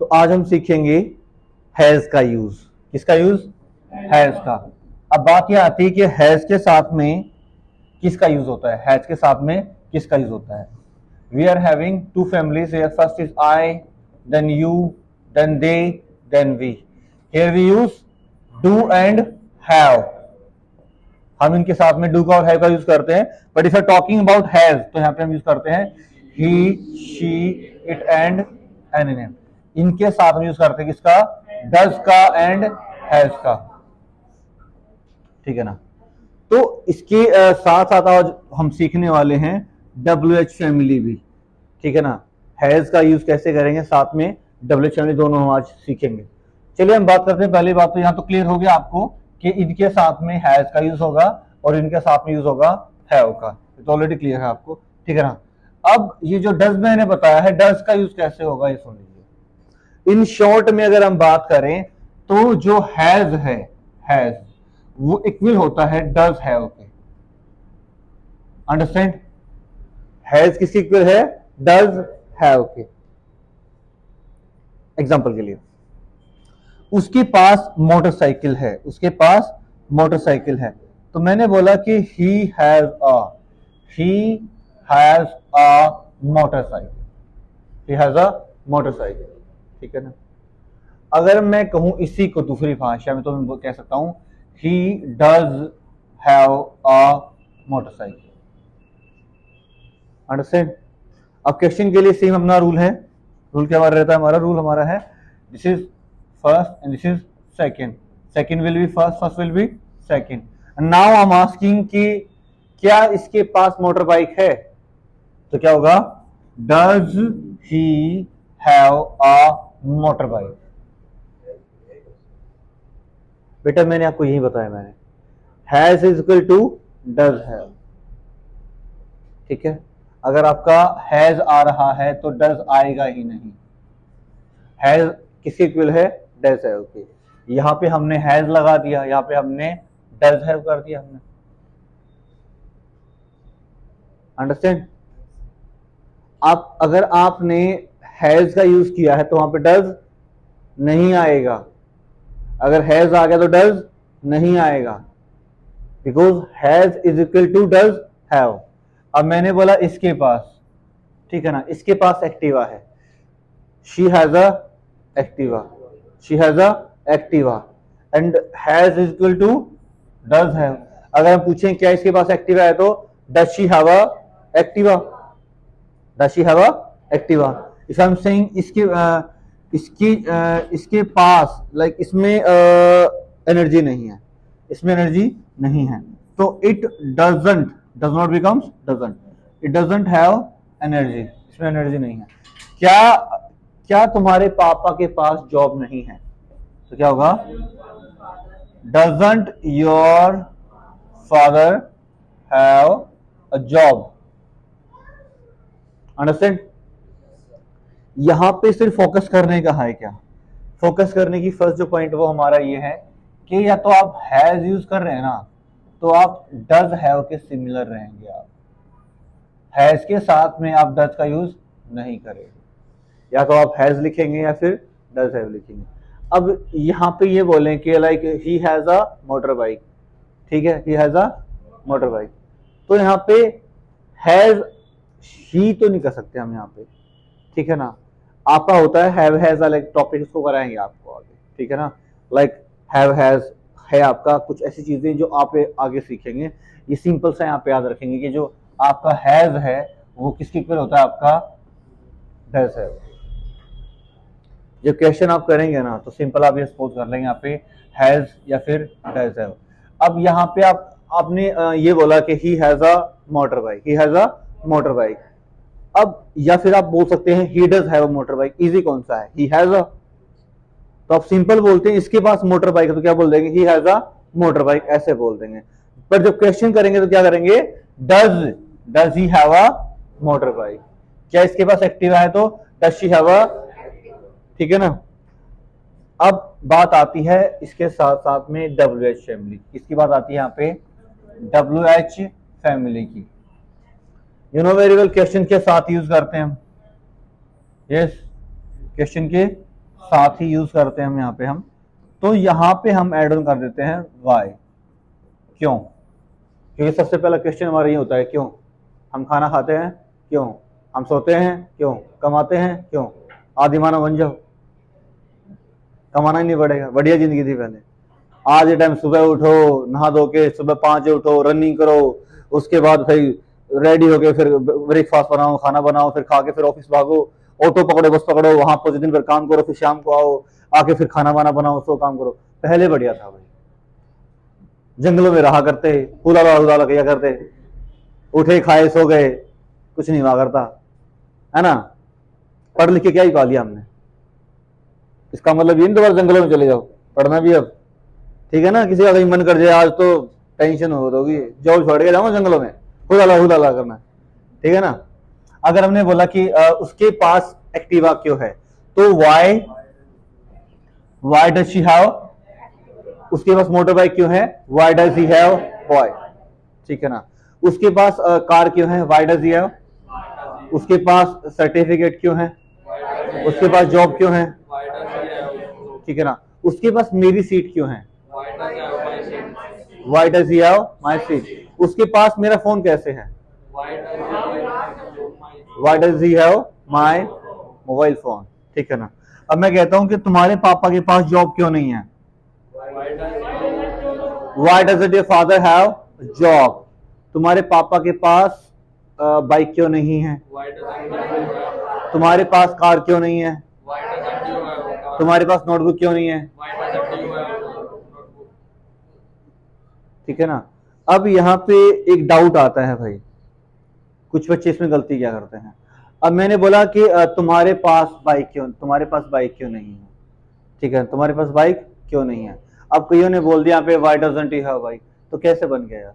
तो आज हम सीखेंगे हैज का यूज। किसका यूज? हैज का। अब बात यह आती है कि हैज के साथ में किसका यूज होता है, हैज के साथ में किसका यूज होता है। We are having two families here, first is I, then you, then they, then we. Here we use do and have. हम इनके साथ में डू का और हैव का यूज करते हैं, but if are talking about has तो यहाँ पे हम यूज करते हैं he, she, it and any. इनके साथ में यूज करते हैं किसका? डज का एंड हैज का। ठीक है ना। तो इसके साथ साथ आज हम सीखने वाले हैं WH फैमिली भी। ठीक है ना। हैज का यूज कैसे करेंगे, साथ में WH फैमिली, दोनों हम आज सीखेंगे। चलिए हम बात करते हैं। पहली बात तो यहाँ तो क्लियर हो गया आपको कि इनके साथ में हैज का यूज होगा और इनके साथ में यूज होगा हैव का। तो ऑलरेडी क्लियर है आपको। ठीक है ना। अब ये जो डज मैंने बताया है, डज का यूज कैसे होगा ये सुन लीजिए। इन शॉर्ट में अगर हम बात करें तो जो हैज है, हैज वो इक्वल होता है डज हैव के। अंडरस्टैंड? हैज किसके इक्वल है? डज हैव के। एग्जांपल के लिए, उसके पास मोटरसाइकिल है, उसके पास मोटरसाइकिल है, तो मैंने बोला कि he has a motorcycle, he has a motorcycle. ठीक है ना। अगर मैं कहूं इसी को दूसरी भाषा में तो मैं कह सकता हूं he does have a motorcycle. Understand? अब क्वेश्चन के लिए सेम अपना रूल है। रूल क्या रहता है हमारा? रूल हमारा है this is first and this is second. Second will be first, first will be second. Now I am asking कि क्या इसके पास मोटर बाइक है? तो क्या होगा? Does he have a motor bike? बेटा मैंने आपको यही बताया, मैंने has is equal to does have. ठीक है। अगर आपका हैज आ रहा है तो डज आएगा ही नहीं। हैज किसके इक्वल है? डज हैव के। यहां पे हमने हैज लगा दिया, यहां पे हमने डज हैव कर दिया हमने। अंडरस्टैंड? आप अगर आपने हैज का यूज किया है तो वहां पे डज नहीं आएगा। अगर हैज आ गया तो डज नहीं आएगा, because has is equal to does have. अब मैंने बोला इसके पास, ठीक है ना, इसके पास एक्टिवा है, she has a Activa, she has a Activa, and has is equal to does have. अगर हम पूछें क्या इसके पास एक्टिवा है तो does she have a Activa, does she have a Activa. If I am saying इसके पास, लाइक इसमें एनर्जी नहीं है, इसमें एनर्जी नहीं है, तो it doesn't, does not becomes doesn't, it doesn't have energy, इसमें एनर्जी नहीं है। क्या तुम्हारे पापा के पास जॉब नहीं है? तो क्या होगा? Doesn't your father have a job? Understand? यहां पे सिर्फ फोकस करने का है। क्या फोकस करने की फर्स्ट जो पॉइंट वो हमारा ये है कि या तो आप हैज यूज कर रहे हैं ना, तो आप डज हैव के सिमिलर रहेंगे। आप हैज के साथ में आप डज का यूज नहीं करेंगे, या तो आप हैज लिखेंगे या फिर डज हैव लिखेंगे। अब यहाँ पे ये बोलें कि like he has a motor bike, ठीक है, he has a motor bike, तो यहाँ पे हैज ही तो नहीं कर सकते हम यहाँ पे। ठीक है ना। आपका होता है हैव हैज, लाइक टॉपिक उसको कराएंगे आपको आगे। ठीक है ना। लाइक हैव हैज है आपका, कुछ ऐसी चीजें जो आप आगे सीखेंगे। ये सिंपल सा यहाँ पे याद रखेंगे कि जो आपका हैज है वो किसके इक्वल होता है? आपका डज है। जब क्वेश्चन आप करेंगे ना तो सिंपल आप ये सपोज कर लेंगे यहाँ पे हैज या फिर डज है। अब यहाँ पे आपने ये बोला कि he has a motor bike, he has a motor bike. अब या फिर आप बोल सकते हैं he does have a motor bike. Easy कौन सा है? He has a. तो आप सिंपल बोलते हैं इसके पास मोटर बाइक है तो क्या बोल देंगे? He has a motor bike, ऐसे बोल देंगे। पर जब क्वेश्चन करेंगे तो क्या करेंगे? Does he have a motor bike? क्या इसके पास एक्टिवा है तो डज शी हैव अ। ठीक है ना। अब बात आती है इसके साथ साथ में WH फैमिली। किसकी बात आती है यहाँ पे? WH फैमिली की। You know very well, question के साथ यूज करते हैं हम। यस, क्वेश्चन के साथ ही यूज करते हैं हम यहाँ पे हम, तो यहाँ पे हम एड ऑन कर देते हैं वाई। क्यों? क्योंकि सबसे पहला क्वेश्चन हमारा ये होता है क्यों। हम खाना खाते हैं क्यों, हम सोते हैं क्यों, कमाते हैं क्यों। आदि मानव बन जाओ, कमाना ही नहीं पड़ेगा, बढ़िया जिंदगी थी पहले। आज ये टाइम सुबह उठो, नहा धो के सुबह 5 बजे उठो, रनिंग करो, उसके बाद फिर रेडी होके फिर ब्रेकफास्ट बनाओ, खाना बनाओ, फिर खा के फिर ऑफिस भागो, ऑटो पकड़ो, बस पकड़ो, वहां पहुंचे, दिन भर काम करो, फिर शाम को आओ, आके फिर खाना वाना बनाओ, सो काम करो। पहले बढ़िया था भाई, जंगलों में रहा करते, हुदाला हुदाला किया करते, उठे खाए सो गए, कुछ नहीं हुआ करता, है ना। पढ़ लिख के क्या ही पा लिया हमने। इसका मतलब ये नहीं दोबारा जंगलों में चले जाओ, पढ़ना भी अब, ठीक है ना। किसी का कहीं मन कर जाए आज तो टेंशन होगी, जॉब छोड़ के जाऊंगा जंगलों में हुदाला हुदाला करना, ठीक है ना। अगर हमने बोला कि उसके पास एक्टिवा क्यों है, तो वाई डज शी हैव, उसके पास मोटर बाइक क्यों है, why does he have boy, ठीक है ना। उसके पास कार क्यों है, वाई डज ही हैव। उसके पास सर्टिफिकेट क्यों है, उसके पास जॉब क्यों है, ठीक है ना। उसके पास मेरी सीट क्यों है, why does he have my seat. उसके पास मेरा फोन कैसे है, why does he have my mobile phone, ठीक है ना। अब मैं कहता हूं कि तुम्हारे पापा के पास जॉब क्यों नहीं है, why doesn't your father have job. तुम्हारे पापा के पास बाइक क्यों नहीं है, तुम्हारे पास कार क्यों नहीं है, तुम्हारे पास नोटबुक क्यों नहीं है, ठीक है ना। अब यहाँ पे एक डाउट आता है भाई, कुछ बच्चे इसमें गलती क्या करते हैं। अब मैंने बोला कि तुम्हारे पास बाइक क्यों नहीं है, ठीक है, तुम्हारे पास बाइक क्यों नहीं है। अब कईयों ने बोल दिया यहाँ पे why doesn't you have bike, तो कैसे बन गया यार,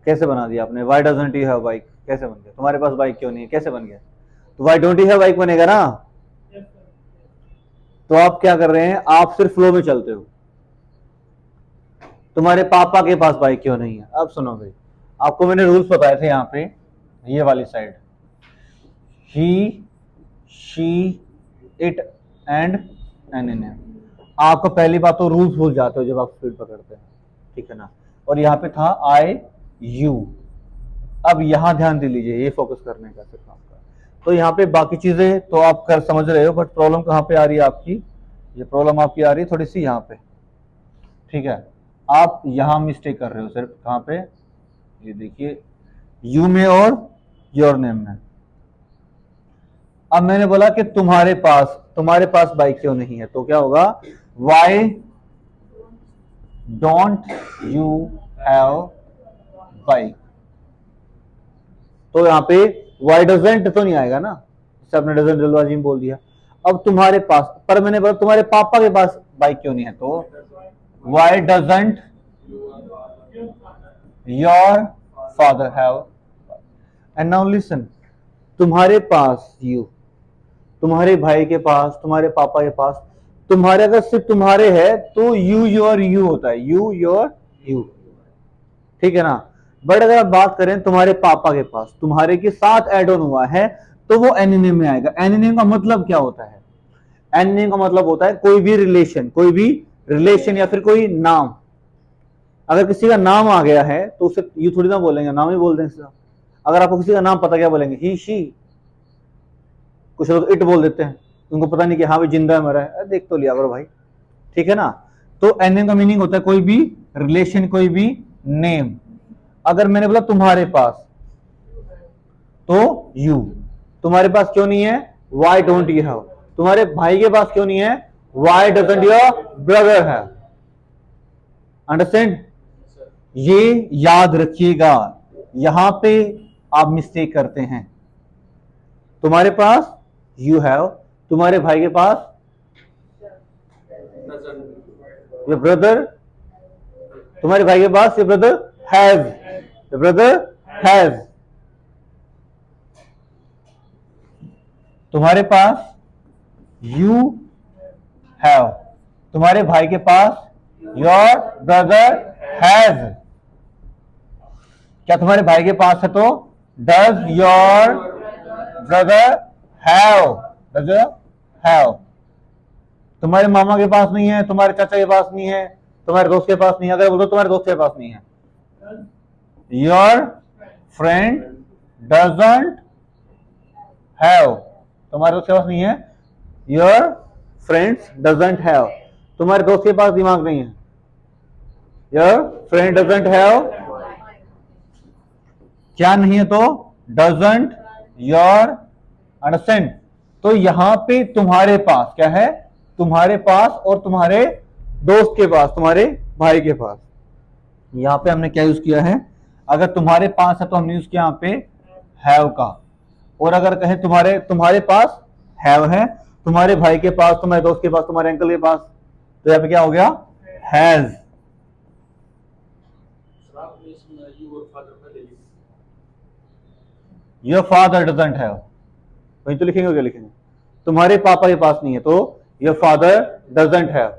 कैसे बना दिया आपने, why doesn't you have bike कैसे बन गया, तुम्हारे पास बाइक क्यों नहीं है कैसे बन गया। तो why don't you have bike बनेगा ना। तो आप क्या कर रहे हैं, आप सिर्फ फ्लो में चलते हो। तुम्हारे पापा के पास बाइक क्यों नहीं है। अब सुनो भाई, आपको मैंने रूल्स बताए थे यहाँ पे, ये वाली side, he, she, it and an. आपको पहली बात तो रूल्स भूल जाते हो जब आप स्पीड पकड़ते हैं, ठीक है ना। और यहाँ पे था आई यू। अब यहां ध्यान दे लीजिए, ये फोकस करने का सिर्फ आपका। तो यहाँ पे बाकी चीजें तो आप कर समझ रहे हो, बट प्रॉब्लम कहाँ पे आ रही है आपकी, ये प्रॉब्लम आपकी आ रही है थोड़ी सी यहाँ पे, ठीक है। आप यहां मिस्टेक कर रहे हो सिर्फ, कहाँ पे, ये देखिए यू में और योर नेम में। अब मैंने बोला कि तुम्हारे पास बाइक क्यों नहीं है, तो क्या होगा, why don't you have bike. तो यहाँ पे वाई डजंट तो नहीं आएगा ना, जैसे आपने डजंट जल्दबाजी में बोल दिया। अब तुम्हारे पास, पर मैंने बोला तुम्हारे पापा के पास बाइक क्यों नहीं है, तो why doesn't your father have. And now listen, तुम्हारे पास यू, तुम्हारे भाई के पास, तुम्हारे पापा के पास, तुम्हारे अगर सिर्फ तुम्हारे है तो यू योर यू होता है, यू योर यू, ठीक है ना। बट अगर आप बात करें तुम्हारे पापा के पास, तुम्हारे के साथ एड ऑन हुआ है, तो वो एनोनिम में आएगा। एनोनिम का मतलब क्या होता है, एनोनिम का मतलब होता है कोई भी रिलेशन या फिर कोई नाम। अगर किसी का नाम आ गया है तो उसे यू थोड़ी ना बोलेंगे, नाम ही बोल देंगे। अगर आपको किसी का नाम पता, क्या बोलेंगे, ही, शी। कुछ लोग इट बोल देते हैं, उनको पता नहीं कि हाँ भाई जिंदा है मरा है, देख तो लिया करो भाई, ठीक है ना। तो एनोनिम का मीनिंग होता है कोई भी रिलेशन, कोई भी नेम। अगर मैंने बोला तुम्हारे पास, तो यू, तुम्हारे पास क्यों नहीं है, वाई डोंट यू हैव। तुम्हारे भाई के पास क्यों नहीं है, why doesn't your brother have. Understand, ये याद रखिएगा, यहां पे आप मिस्टेक करते हैं। तुम्हारे पास यू हैव, तुम्हारे भाई के पास योर ब्रदर, तुम्हारे भाई के पास your brother has, your brother has. तुम्हारे पास यू हैव, तुम्हारे भाई के पास योर ब्रदर हैज। क्या तुम्हारे भाई के पास है, तो does your brother have, does have. तुम्हारे मामा के पास नहीं है, तुम्हारे चाचा के पास नहीं है, तुम्हारे दोस्त के पास नहीं है। अगर बोलो तुम्हारे दोस्त के पास नहीं है, योर फ्रेंड डजंट हैव। तुम्हारे दोस्त के पास नहीं है, योर फ्रेंड्स डजंट हैव। तुम्हारे दोस्त के पास दिमाग नहीं है, योर फ्रेंड डजंट हैव। क्या नहीं है तो डजंट योर। अंडरस्टैंड? तो यहां पे तुम्हारे पास क्या है, तुम्हारे पास और तुम्हारे दोस्त के पास, तुम्हारे भाई के पास। यहां पे हमने क्या यूज किया है, अगर तुम्हारे पास है तो हमने यूज किया यहां पे हैव का। और अगर कहे तुम्हारे पास हैव है, तुम्हारे भाई के पास, तुम्हारे दोस्त के पास, तुम्हारे अंकल के पास, तो यहां पे क्या हो गया, has. Your father doesn't have, वहीं तो लिखेंगे, क्या लिखेंगे, तुम्हारे पापा के पास नहीं है तो योर फादर डजंट हैव।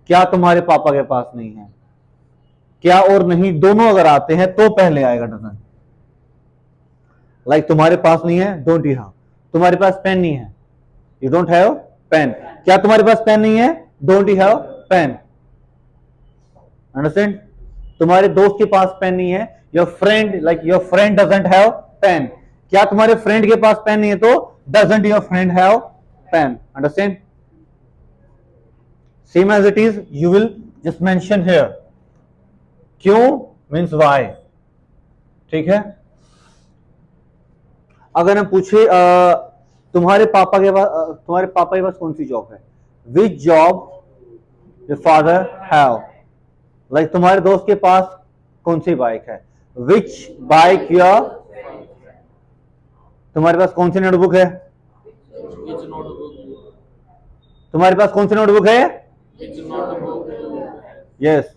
क्या तुम्हारे पापा के पास नहीं है, क्या और नहीं दोनों अगर आते हैं तो पहले आएगा डजंट। लाइक तुम्हारे पास नहीं है, डोंट यू हैव। तुम्हारे पास पेन नहीं है, यू डोंट हैव पेन। क्या तुम्हारे पास पेन नहीं है, don't you have pen. Understand? तुम्हारे दोस्त के पास पेन नहीं है, your friend, like your friend doesn't have pen. क्या तुम्हारे फ्रेंड के पास पेन नहीं है तो doesn't your friend have pen. Understand? Same as it is, you will just mention here क्यों मीन्स वाई। ठीक है? अगर हम पूछे तुम्हारे पापा के पास कौन सी जॉब है, which job your father have. Like तुम्हारे दोस्त के पास कौन सी बाइक है, विच बाइक योर। तुम्हारे पास कौन सी नोटबुक है, तुम्हारे पास कौन सी नोटबुक है, yes,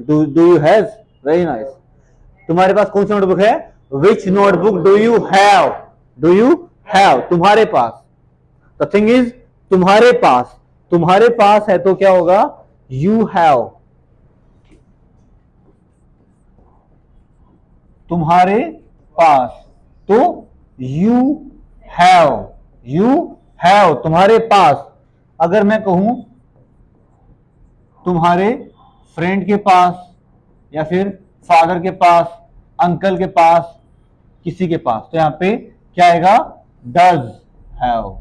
do you have, very nice. तुम्हारे पास कौन सी नोटबुक है, विच notebook do you have, do you have, तुम्हारे पास। द थिंग इज तुम्हारे पास है तो क्या होगा, यू हैव। तुम्हारे पास तो यू हैव, तुम्हारे पास। अगर मैं कहूं तुम्हारे फ्रेंड के पास या फिर फादर के पास, अंकल के पास, किसी के पास, तो यहां पे क्या आएगा, डज हैव।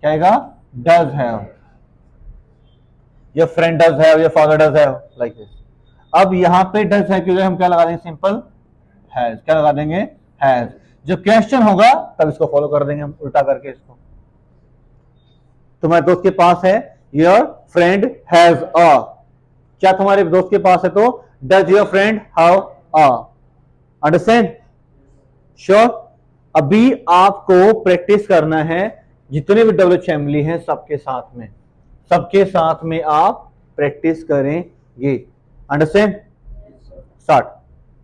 क्या आएगा, does have. Your friend does have, your father does have, like this. अब यहां पे डज है क्योंकि हम क्या लगा देंगे, सिंपल हैज। क्या लगा देंगे, हैज। जो क्वेश्चन होगा तब इसको फॉलो कर देंगे हम उल्टा करके इसको। तुम्हारे दोस्त के पास है, योर फ्रेंड हैज अ। क्या तुम्हारे दोस्त के पास है तो does your friend have a. Understand? Sure? अभी आपको प्रैक्टिस करना है, जितने भी डब्ल्यूएच फैमिली हैं सबके साथ में आप प्रैक्टिस करेंगे। अंडरस्टैंड? स्टार्ट।